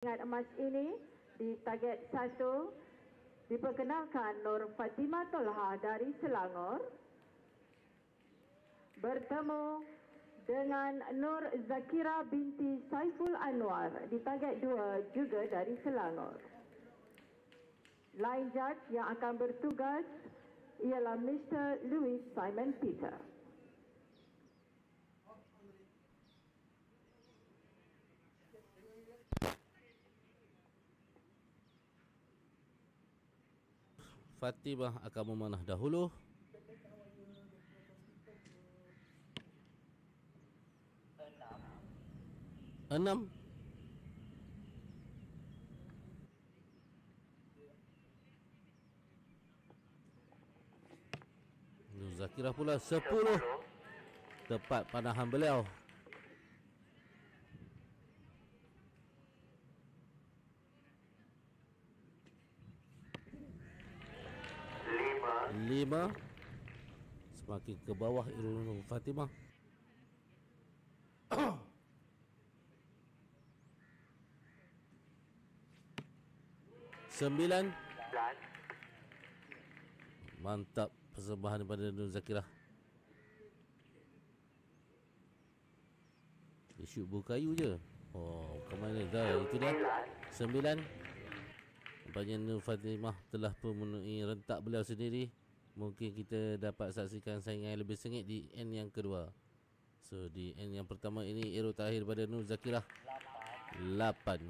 Ingat emas ini di target 1 diperkenalkan Nur Fatimah Tolha dari Selangor bertemu dengan Nur Zakira binti Saiful Anwar di target 2 juga dari Selangor. Line judge yang akan bertugas ialah Mr. Louis Simon Peter. Fatimah akan memanah dahulu. Enam. Nur Zakirah pula 10. Tepat panahan beliau. Lima. Semakin ke bawah Nur Fatimah. 9. Mantap persembahan daripada Nur Zakirah. Dia shoot buah kayu je. Oh, ke mana dah? Itu dia. 9. Nampaknya Nur Fatimah telah pun memenuhi rentak beliau sendiri. Mungkin kita dapat saksikan saingan yang lebih sengit di end yang kedua. So di end yang pertama ini arrow terakhir pada Nur Zakirah 8.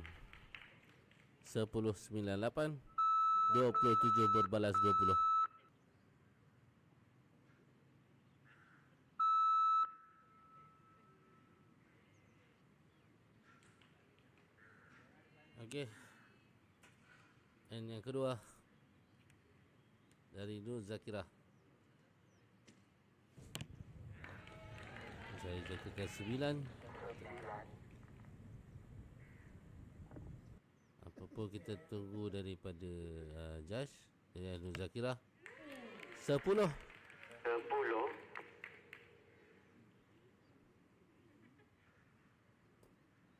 10, 9, 8. 27 berbalas 20. Okey. End yang kedua dari Nur Zakirah. Saya jadikan 9. Apa-apa kita tunggu daripada judge dari Nur Zakirah. 10.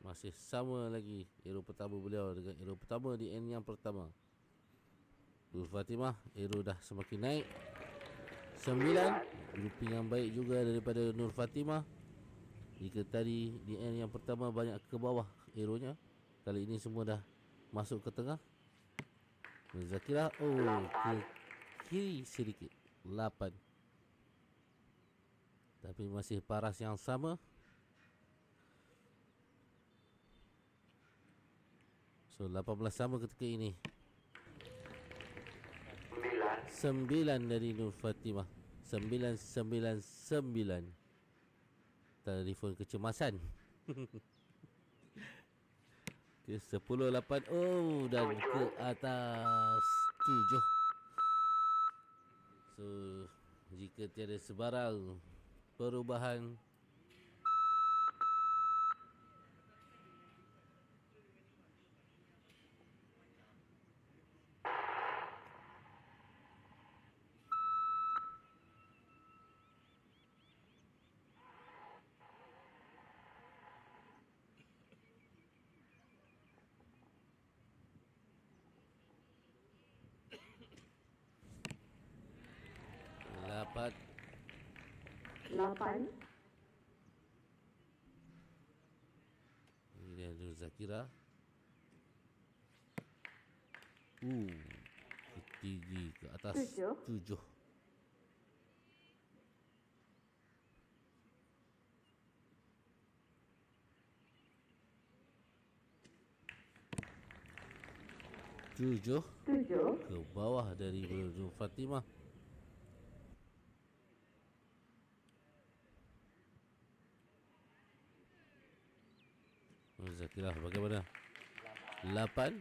Masih sama lagi arrow pertama beliau dengan arrow pertama di end yang pertama. Nur Fatimah arrow dah semakin naik. 9. Grouping yang baik juga daripada Nur Fatimah. Jika tadi di end yang pertama banyak ke bawah arrownya, kali ini semua dah masuk ke tengah. Nur Zakirah ke kiri sedikit. 8. Tapi masih paras yang sama. So 18 sama ketika ini. 9 dari Nur Fatimah. 999. Telefon kecemasan. Ke 10, 8. Oh, dan ke atas 7. So jika tiada sebarang perubahan, dapat 8. ini dia Nur Zakirah. Tinggi ke atas 7. Ke bawah dari Nur Fatimah. Nur Zakirah bagaimana? 8.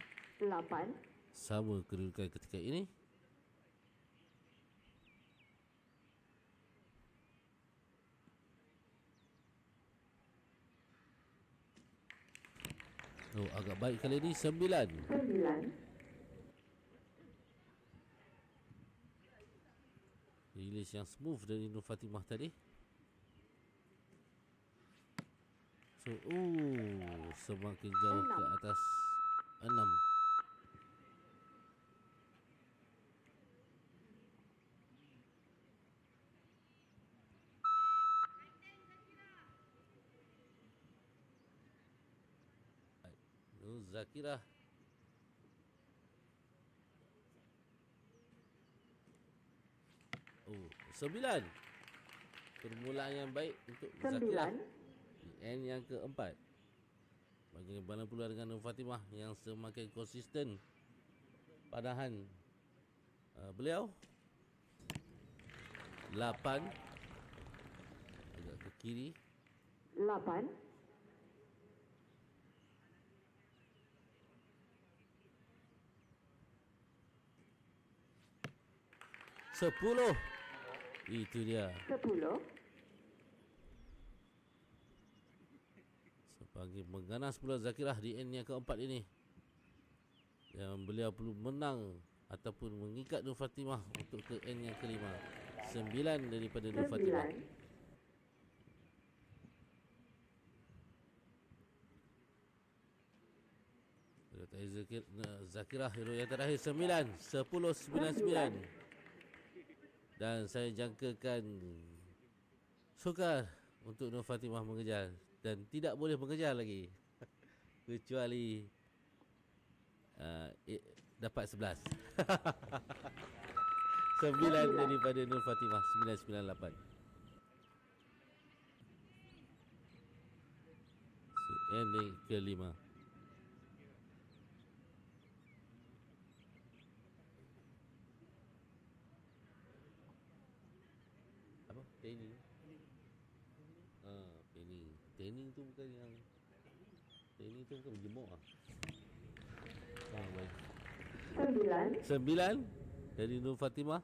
Sama kedudukan ketika ini. Oh, agak baik kali ini. 9. Release yang smooth dari Nur Fatimah tadi. So, semakin jauh ke atas Nur Zakirah. Oh, 9. Permulaan yang baik untuk Zakirah. 9. N yang keempat. Bagaimana pula dengan Nur Fatimah yang semakin konsisten padahan beliau. 8. Agak ke kiri. 8. 10. Itu dia. 10. Sebagai mengganas pula Zakirah di N yang keempat ini. Yang beliau perlu menang ataupun mengikat Nur Fatimah untuk ke N yang kelima. 9 daripada Nur Fatimah. 9. Zakirah hero yang terakhir 9. 10, 9, 9. Dan saya jangkakan sukar untuk Nur Fatimah mengejar. Dan tidak boleh mengejar lagi. Kecuali dapat 11. 9 daripada Nur Fatimah. 998. Ending kelima. Apa? Training. Training. Training tu bukan yang training tu bukan berjemur ah. Baik. 9 dari Nur Fatimah.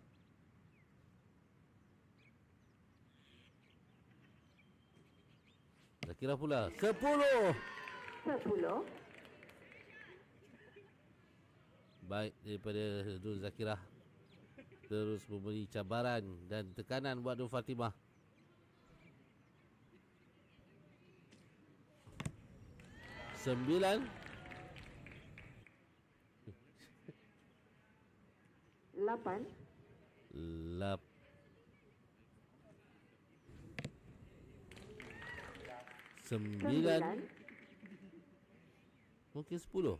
Zakirah pula 10. 10. Baik daripada Nur Zakirah. Terus memberi cabaran dan tekanan buat Nur Fatimah. 9. 8. 9. Mungkin 10.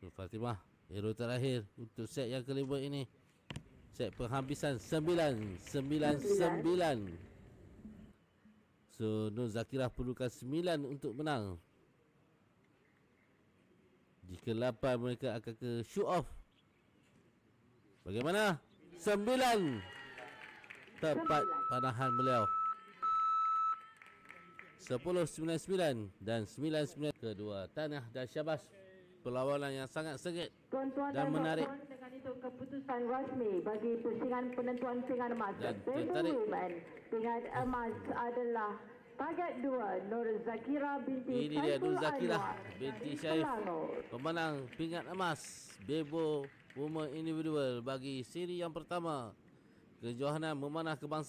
Nur Fatimah hero terakhir untuk set yang kelima ini. Set penghabisan 9. 9, 9. So Nur Zakirah perlukan 9 untuk menang. Jika 8 mereka akan ke shoot off. Bagaimana? 9. Tepat panahan beliau. 10, 9, 9 dan 9, 9. Kedua Tanah dan Syabas. Perlawanan yang sangat sengit dan menarik. Dengan itu keputusan rasmi bagi pusingan penentuan pingat emas. Dan Bebo tertarik. Women pingat emas adalah target 2 Nur Zakirah binti Ini dia Nur Saiful Zakirah Anwar binti dari Syaif, Selangor. pemenang pingat emas Bebo Women Individual bagi siri yang pertama kejohanan memanah kebangsaan.